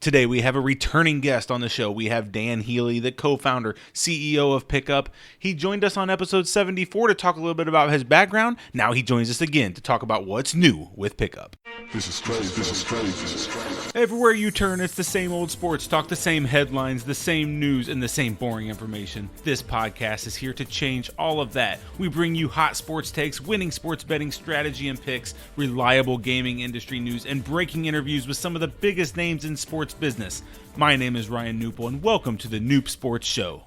Today, we have a returning guest on the show. We have Dan Healy, the co-founder, CEO of PickUp. He joined us on episode 74 to talk a little bit about his background. Now he joins us again to talk about what's new with PickUp. This is crazy. Everywhere you turn, it's the same old sports talk, the same headlines, the same news, and the same boring information. This podcast is here to change all of that. We bring you hot sports takes, winning sports betting strategy and picks, reliable gaming industry news, and breaking interviews with some of the biggest names in sports business. My name is Ryan Newpel, and welcome to the Noop Sports Show.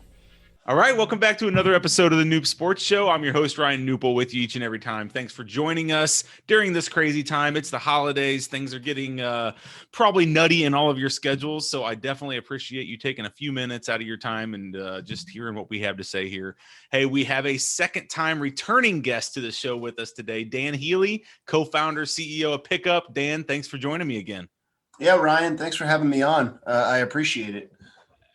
All right, welcome back to another episode of the Noop Sports Show. I'm your host, Ryan Newpel, with you each and every time. Thanks for joining us during this crazy time. It's the holidays. Things are getting probably nutty in all of your schedules, so I definitely appreciate you taking a few minutes out of your time and just hearing what we have to say here. Hey, we have a second-time returning guest to the show with us today, Dan Healy, co-founder, CEO of PickUp. Dan, thanks for joining me again. Yeah, Ryan, thanks for having me on. I appreciate it.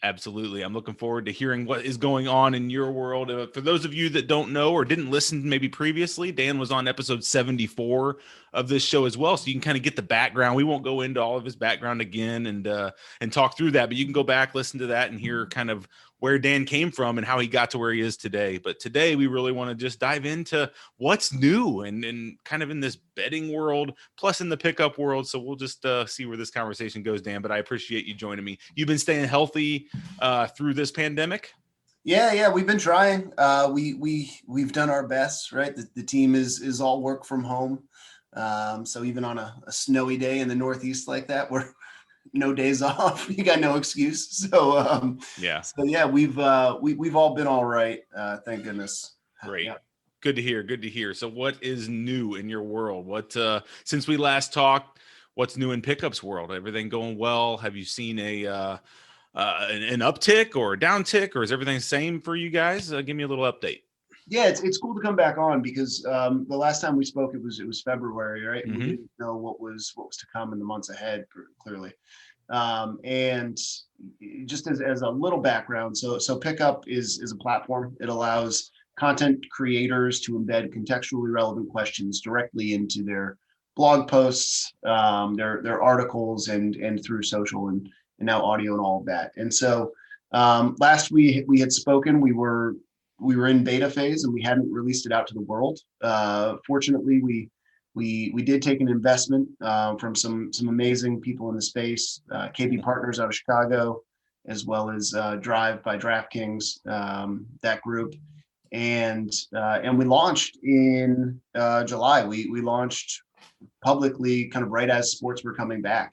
Absolutely. I'm looking forward to hearing what is going on in your world. For those of you that don't know or didn't listen maybe previously, Dan was on episode 74 of this show as well. So you can kind of get the background. We won't go into all of his background again and talk through that, but you can go back, listen to that, and hear kind of where Dan came from and how he got to where he is today. But today we really want to just dive into what's new and kind of in this betting world, plus in the pickup world. So we'll just see where this conversation goes, Dan, but I appreciate you joining me. You've been staying healthy through this pandemic? Yeah, we've been trying. We've done our best, right? The team is all work from home. So even on a snowy day in the Northeast like that, we're no days off. You got no excuse. So yeah, we've all been all right. Thank goodness. Great. Yeah. Good to hear. So what is new in your world? What since we last talked, what's new in PickUp's world? Everything going well? Have you seen an uptick or a downtick, or is everything the same for you guys? Give me a little update. Yeah, it's cool to come back on because the last time we spoke, it was February, right? And we didn't know what was to come in the months ahead, clearly. And just as a little background, so PickUp is a platform. It allows content creators to embed contextually relevant questions directly into their blog posts, their articles, and through social and now audio and all of that. And so last we had spoken, we were in beta phase and we hadn't released it out to the world. Fortunately, we did take an investment from some amazing people in the space, KB Partners out of Chicago, as well as Drive by DraftKings, that group, and we launched in July. We launched publicly kind of right as sports were coming back.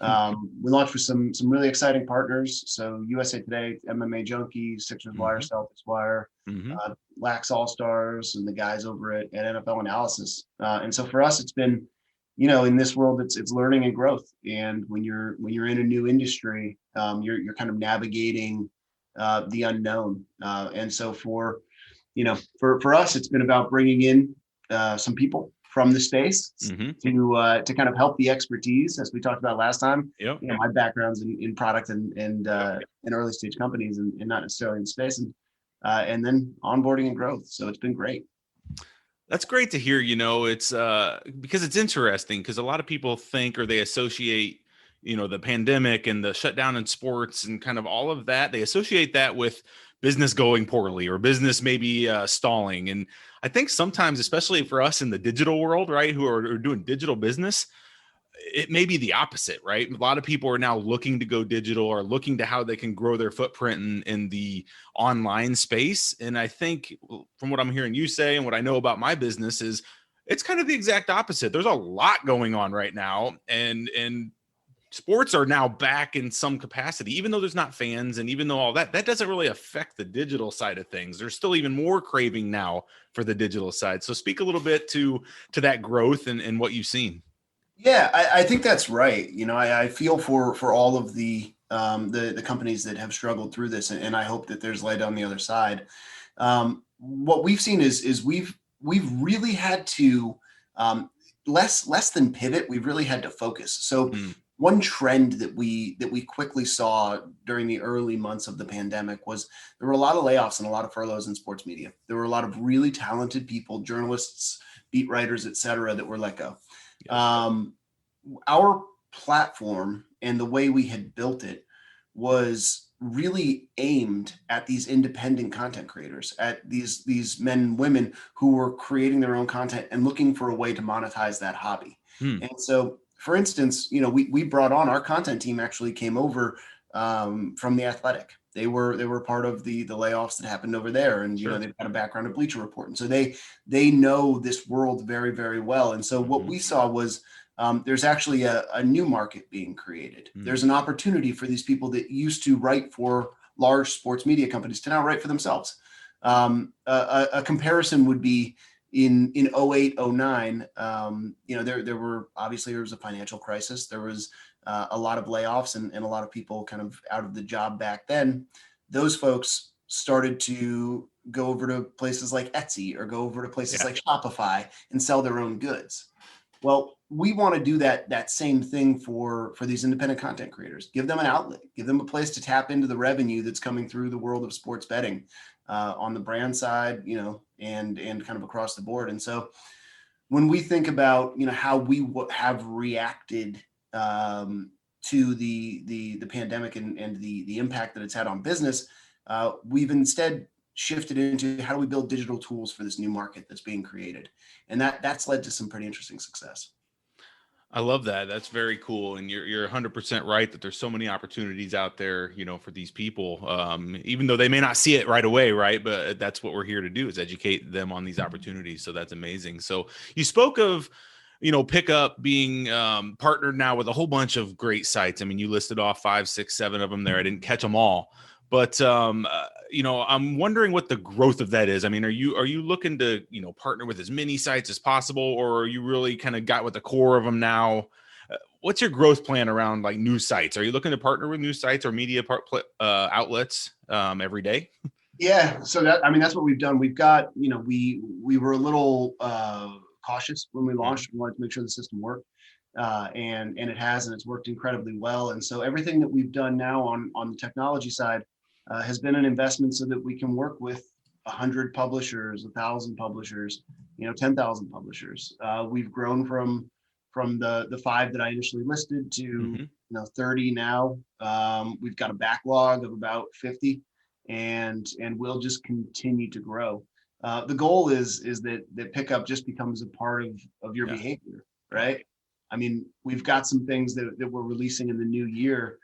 We launched with some really exciting partners. So USA Today, MMA Junkie, Sixers Wire, Celtics Wire, Lax All Stars, and the guys over at NFL Analysis. And so for us, it's been, in this world, it's learning and growth. And when you're in a new industry, you're kind of navigating the unknown. And so for us, it's been about bringing in some people from the space to kind of help the expertise, as we talked about last time. Yep. My background's in product and in early stage companies and not necessarily in space, and then onboarding and growth. So it's been great. That's great to hear. It's because it's interesting because a lot of people think or they associate, the pandemic and the shutdown in sports and kind of all of that. They associate that with business going poorly or business maybe stalling. And I think sometimes, especially for us in the digital world, right, who are doing digital business, it may be the opposite, right? A lot of people are now looking to go digital or looking to how they can grow their footprint in the online space. And I think from what I'm hearing you say and what I know about my business is it's kind of the exact opposite. There's a lot going on right now, and sports are now back in some capacity, even though there's not fans and even though all that doesn't really affect the digital side of things. There's still even more craving now for the digital side. So speak a little bit to that growth and what you've seen. Yeah, I think that's right. I feel for all of the companies that have struggled through this, and I hope that there's light on the other side. What we've seen is we've really had to less than pivot. We've really had to focus. So one trend that we quickly saw during the early months of the pandemic was there were a lot of layoffs and a lot of furloughs in sports media. There were a lot of really talented people, journalists, beat writers, et cetera, that were let go. Our platform and the way we had built it was really aimed at these independent content creators, at these men and women who were creating their own content and looking for a way to monetize that hobby. Hmm. And so, for instance, we brought on, our content team actually came over from The Athletic. They were part of the layoffs that happened over there, and Sure. they've got a background in Bleacher Report, and so they know this world very, very well. And so what we saw was, there's actually a new market being created. There's an opportunity for these people that used to write for large sports media companies to now write for themselves. A comparison would be in 08, 09, there was a financial crisis. There was a lot of layoffs and a lot of people kind of out of the job back then. Those folks started to go over to places like Etsy or go over to places like Shopify and sell their own goods. Well, we want to do that same thing for these independent content creators. Give them an outlet, give them a place to tap into the revenue that's coming through the world of sports betting, on the brand side, and kind of across the board. And so when we think about, how we have reacted to the pandemic and the impact that it's had on business, we've instead shifted into how do we build digital tools for this new market that's being created. And that's led to some pretty interesting success. I love that. That's very cool. And you're 100% right that there's so many opportunities out there, for these people, even though they may not see it right away. Right. But that's what we're here to do, is educate them on these opportunities. So that's amazing. So you spoke of, PickUp being partnered now with a whole bunch of great sites. I mean, you listed off 5, 6, 7 of them there. I didn't catch them all. But I'm wondering what the growth of that is. I mean, are you looking to partner with as many sites as possible, or are you really kind of got with the core of them now? What's your growth plan around like new sites? Are you looking to partner with new sites or media outlets every day? Yeah, so that's what we've done. We've got, we were a little cautious when we launched. We wanted to make sure the system worked, and it has, and it's worked incredibly well. And so everything that we've done now on the technology side has been an investment so that we can work with 100 publishers, 1,000 publishers, 10,000 publishers. We've grown from the 5 that I initially listed to 30 now. We've got a backlog of about 50, and we'll just continue to grow. The goal is that PickUp just becomes a part of your behavior, right? I mean, we've got some things that we're releasing in the new year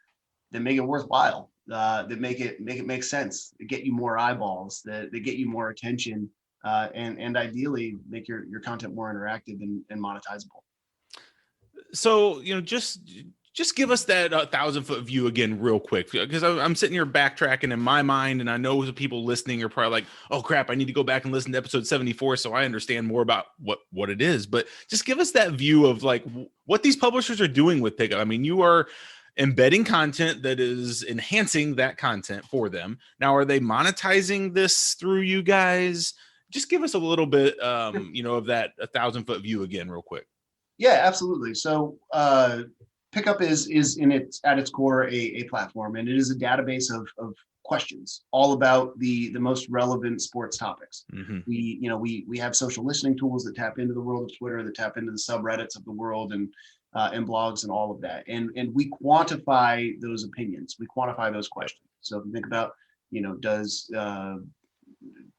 that make it worthwhile, that make it make sense, that get you more eyeballs, that get you more attention, and ideally make your content more interactive and monetizable. So, just give us that 1,000-foot view again real quick, because I'm sitting here backtracking in my mind, and I know the people listening are probably like, oh crap, I need to go back and listen to episode 74 so I understand more about what it is. But just give us that view of like what these publishers are doing with PickUp. I mean, you are embedding content that is enhancing that content for them. Now, are they monetizing this through you guys? Just give us a little bit, of that 1,000-foot view again real quick. Yeah, absolutely. So PickUp is at its core a platform, and it is a database of questions all about the most relevant sports topics. We have social listening tools that tap into the world of Twitter, that tap into the subreddits of the world, and blogs and all of that. And we quantify those opinions. We quantify those questions. So if you think about,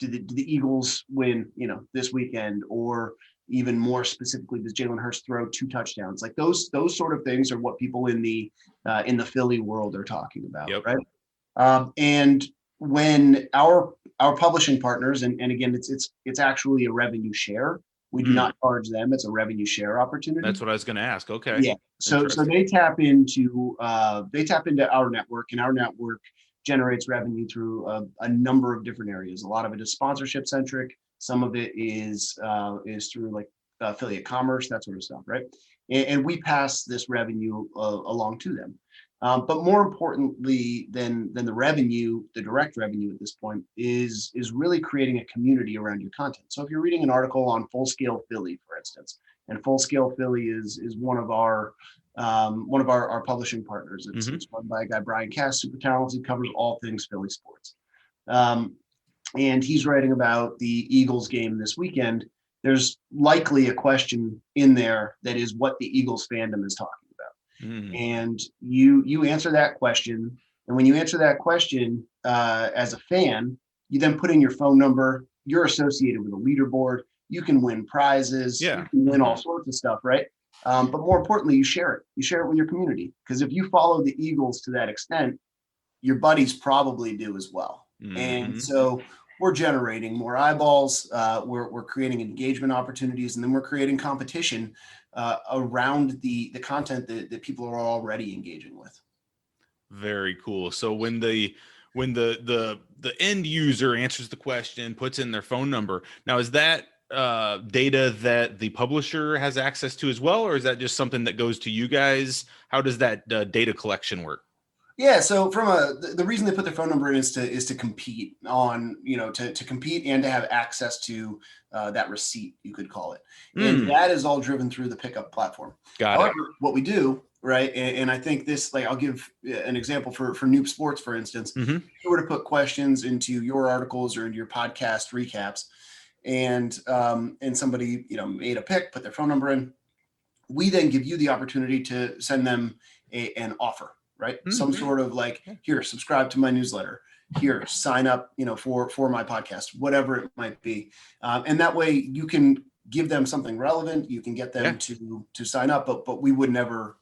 did the Eagles win, this weekend, or even more specifically, does Jalen Hurts throw 2 touchdowns? Like those sort of things are what people in the Philly world are talking about, right? And when our publishing partners, and again, it's actually a revenue share. We do not charge them. It's a revenue share opportunity. That's what I was going to ask. Okay. Yeah. So they tap into our network, and our network generates revenue through a number of different areas. A lot of it is sponsorship centric. Some of it is through like affiliate commerce, that sort of stuff, right? And we pass this revenue along to them. But more importantly than the revenue, the direct revenue at this point is really creating a community around your content. So if you're reading an article on Full Scale Philly, for instance, and Full Scale Philly is one of our publishing partners. It's run by a guy, Brian Cass, super talented, covers all things Philly sports. And he's writing about the Eagles game this weekend. There's likely a question in there that is what the Eagles fandom is talking about. And you answer that question. And when you answer that question as a fan, you then put in your phone number. You're associated with a leaderboard. You can win prizes. Yeah. You can win all sorts of stuff, right? But more importantly, you share it. You share it with your community. Because if you follow the Eagles to that extent, your buddies probably do as well. And so we're generating more eyeballs. We're creating engagement opportunities, and then we're creating competition around the content that people are already engaging with. Very cool. So when the end user answers the question, puts in their phone number, now is that data that the publisher has access to as well, or is that just something that goes to you guys? How does that data collection work? Yeah, so from the reason they put their phone number in is to compete on, to compete and to have access to that receipt, you could call it. And that is all driven through the PickUp platform. However, what we do, right, and I think this, like, I'll give an example for Noob Sports, for instance. If you were to put questions into your articles or into your podcast recaps, and somebody, made a pick, put their phone number in, we then give you the opportunity to send them an offer. Right. Some sort of like, here, subscribe to my newsletter, here, sign up, for my podcast, whatever it might be. And that way you can give them something relevant. You can get them to sign up, but we would never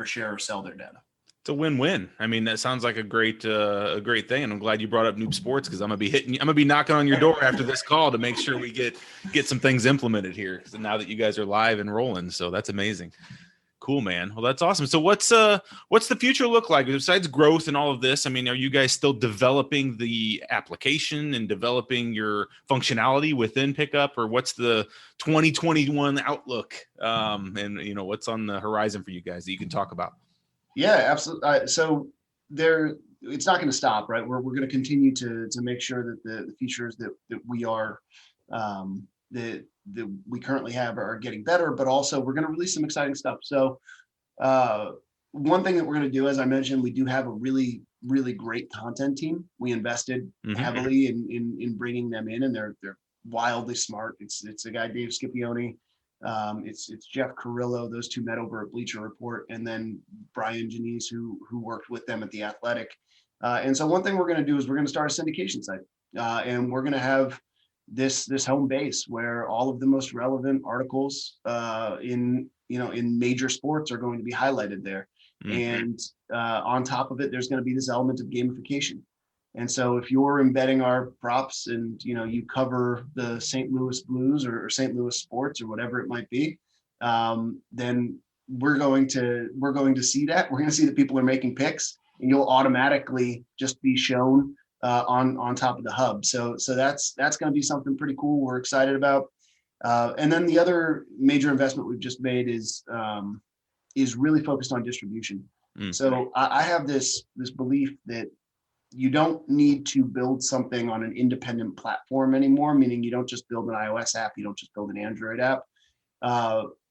share or sell their data. It's a win-win. I mean, that sounds like a great thing. And I'm glad you brought up Noob Sports, because I'm going to be knocking on your door after this call to make sure we get some things implemented here. So now that you guys are live and rolling. So that's amazing. Cool, man. Well, that's awesome. So what's the future look like besides growth and all of this? I mean, are you guys still developing the application and developing your functionality within PickUp, or what's the 2021 outlook? And what's on the horizon for you guys that you can talk about? Yeah, absolutely. So it's not going to stop, right? We're going to continue to make sure that the features that we are that we currently have are getting better, but also we're going to release some exciting stuff. So one thing that we're going to do, as I mentioned, we do have a really, really great content team. We invested heavily in bringing them in, and they're wildly smart. It's a guy, Dave Scipione. It's Jeff Carrillo. Those two met over at Bleacher Report, and then Brian Janice, who worked with them at The Athletic. And so one thing we're going to do is we're going to start a syndication site, and we're going to have this home base where all of the most relevant articles in major sports are going to be highlighted there. And on top of it, there's going to be this element of gamification. And so if you're embedding our props and you cover the St. Louis Blues or St. Louis sports or whatever it might be, then we're going to see that. We're going to see that people are making picks, and you'll automatically just be shown on top of the hub. So that's going to be something pretty cool. We're excited about. And then the other major investment we've just made is really focused on distribution. So I have this belief that you don't need to build something on an independent platform anymore, meaning you don't just build an iOS app, you don't just build an Android app.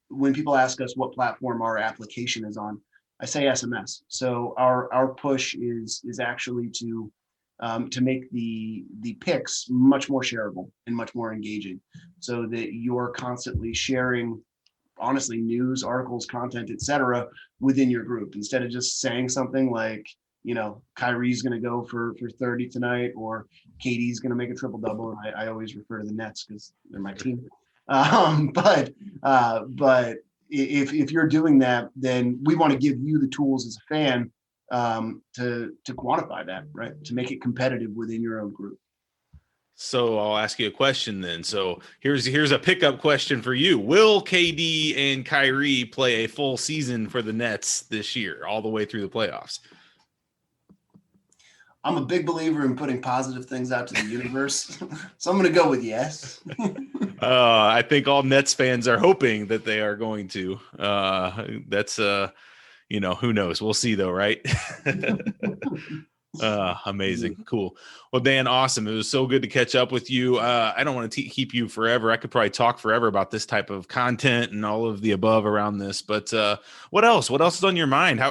When people ask us what platform our application is on, I say SMS. So our push is actually to make the picks much more shareable and much more engaging, so that you're constantly sharing, honestly, news, articles, content, etc., within your group, instead of just saying something like, Kyrie's going to go for 30 tonight, or KD's going to make a triple double. And I always refer to the Nets because they're my team. But if you're doing that, then we want to give you the tools as a fan to quantify that, right? To make it competitive within your own group. So I'll ask you a question then. So here's a pickup question for you. Will KD and Kyrie play a full season for the Nets this year, all the way through the playoffs? I'm a big believer in putting positive things out to the universe. So I'm going to go with yes. I think all Nets fans are hoping that they are going to. That's who knows? We'll see though, right? Amazing. Cool. Well, Dan, awesome. It was so good to catch up with you. I don't want to keep you forever. I could probably talk forever about this type of content and all of the above around this, but what else is on your mind?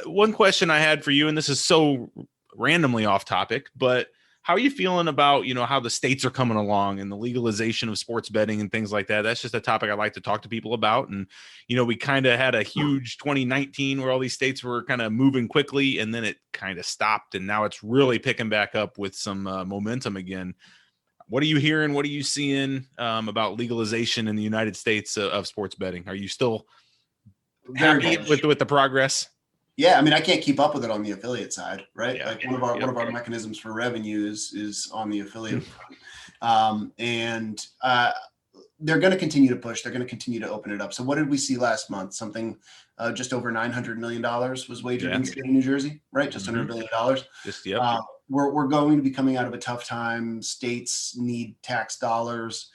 One question I had for you, and this is so randomly off topic, but how are you feeling about, how the states are coming along and the legalization of sports betting and things like that? That's just a topic I like to talk to people about. And, we kind of had a huge 2019 where all these states were kind of moving quickly, and then it kind of stopped. And now it's really picking back up with some momentum again. What are you hearing? What are you seeing about legalization in the United States of sports betting? Are you still Very happy bullish. with the progress? Yeah, I mean, I can't keep up with it on the affiliate side, right? Yeah. Like one of our mechanisms for revenue is on the affiliate front. And they're going to continue to push. They're going to continue to open it up. So what did we see last month? Something just over $900 million was wagered in the state of New Jersey, right? Just under $1 billion. Just, yep. We're going to be coming out of a tough time. States need tax dollars.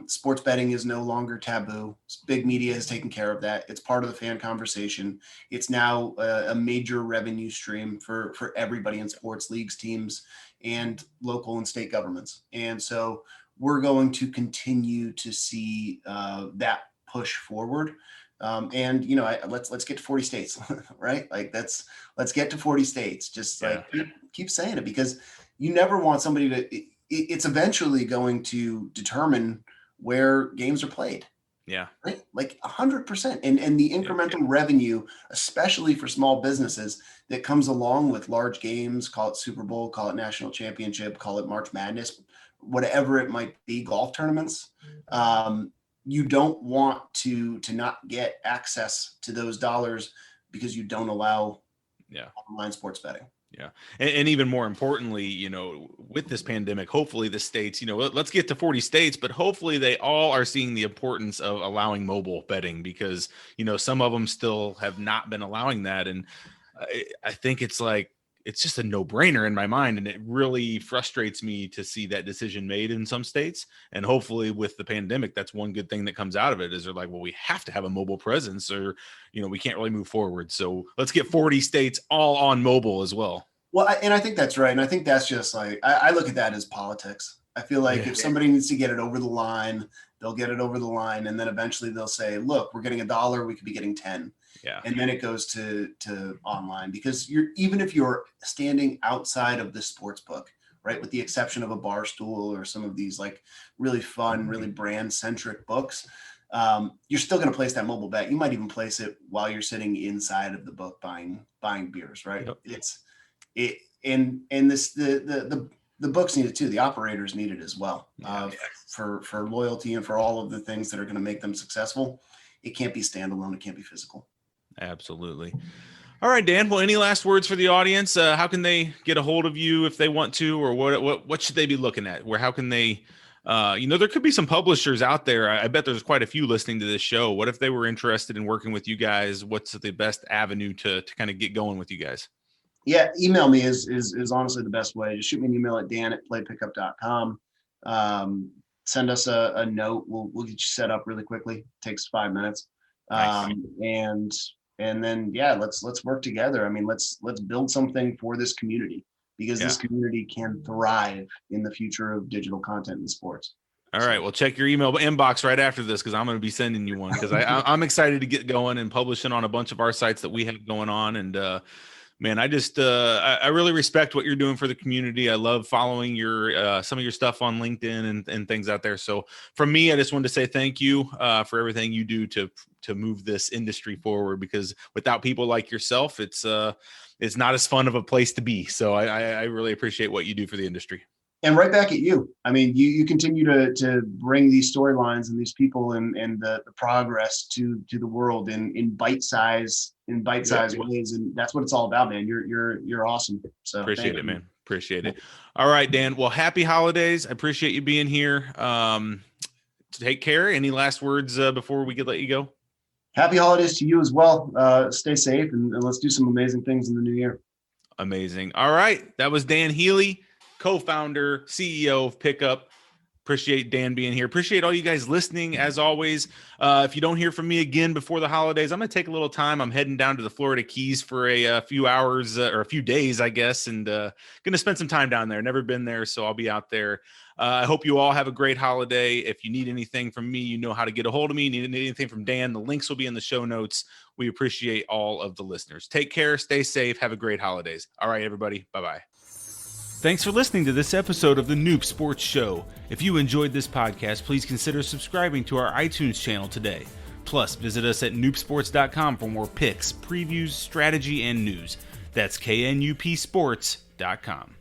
Sports betting is no longer taboo. Big media has taken care of that. It's part of the fan conversation. It's now a major revenue stream for everybody in sports, leagues, teams, and local and state governments. And so we're going to continue to see that push forward. And let's get to 40 states, right? Like let's get to 40 states. Just like keep saying it, because you never want somebody to. It's eventually going to determine where games are played. Yeah. Right. Like 100%. And the incremental revenue, especially for small businesses, that comes along with large games, call it Super Bowl, call it national championship, call it March Madness, whatever it might be, golf tournaments. You don't want to not get access to those dollars because you don't allow online sports betting. Yeah. And even more importantly, with this pandemic, hopefully the states, let's get to 40 states, but hopefully they all are seeing the importance of allowing mobile betting, because, some of them still have not been allowing that. And I think it's just a no-brainer in my mind. And it really frustrates me to see that decision made in some states. And hopefully with the pandemic, that's one good thing that comes out of it, is they're like, well, we have to have a mobile presence, or, we can't really move forward. So let's get 40 states all on mobile as well. Well, and I think that's right. And I think that's just like, I look at that as politics. I feel like if somebody needs to get it over the line, they'll get it over the line. And then eventually they'll say, look, we're getting $1, we could be getting 10. Yeah. And then it goes to online, because even if you're standing outside of the sports book, right, with the exception of a Barstool or some of these like really fun, really brand centric books, you're still going to place that mobile bet. You might even place it while you're sitting inside of the book buying beers, right? Yep. The books need it too. The operators need it as well, for loyalty and for all of the things that are going to make them successful. It can't be standalone. It can't be physical. Absolutely. All right, Dan. Well, any last words for the audience? How can they get a hold of you if they want to, or what should they be looking at? How can they, there could be some publishers out there. I bet there's quite a few listening to this show. What if they were interested in working with you guys? What's the best avenue to kind of get going with you guys? Yeah, email me is honestly the best way. Just shoot me an email at dan@playpickup.com. Send us a note. We'll get you set up really quickly. It takes 5 minutes. Nice. And then let's work together. I mean, let's build something for this community, because this community can thrive in the future of digital content in sports. All right. Well, check your email inbox right after this, because I'm going to be sending you one, because I'm excited to get going and publishing on a bunch of our sites that we have going on. And man, I just I really respect what you're doing for the community. I love following your some of your stuff on LinkedIn and things out there. So from me, I just wanted to say thank you for everything you do to move this industry forward, because without people like yourself, it's not as fun of a place to be. So I really appreciate what you do for the industry. And right back at you. I mean, you continue to bring these storylines and these people and the progress to the world in bite-size ways, and that's what it's all about, man. You're awesome. So appreciate it, man. Appreciate it. All right, Dan. Well, happy holidays. I appreciate you being here. Take care. Any last words before we let you go? Happy holidays to you as well. Stay safe, and let's do some amazing things in the new year. Amazing. All right. That was Dan Healy, co-founder, CEO of PickUp. Appreciate Dan being here. Appreciate all you guys listening, as always. If you don't hear from me again before the holidays, I'm going to take a little time. I'm heading down to the Florida Keys for a few hours or a few days, I guess, and going to spend some time down there. Never been there, so I'll be out there. I hope you all have a great holiday. If you need anything from me, you know how to get a hold of me. Need anything from Dan, the links will be in the show notes. We appreciate all of the listeners. Take care. Stay safe. Have a great holidays. All right, everybody. Bye-bye. Thanks for listening to this episode of the Noob Sports Show. If you enjoyed this podcast, please consider subscribing to our iTunes channel today. Plus, visit us at noobsports.com for more picks, previews, strategy, and news. That's knupsports.com.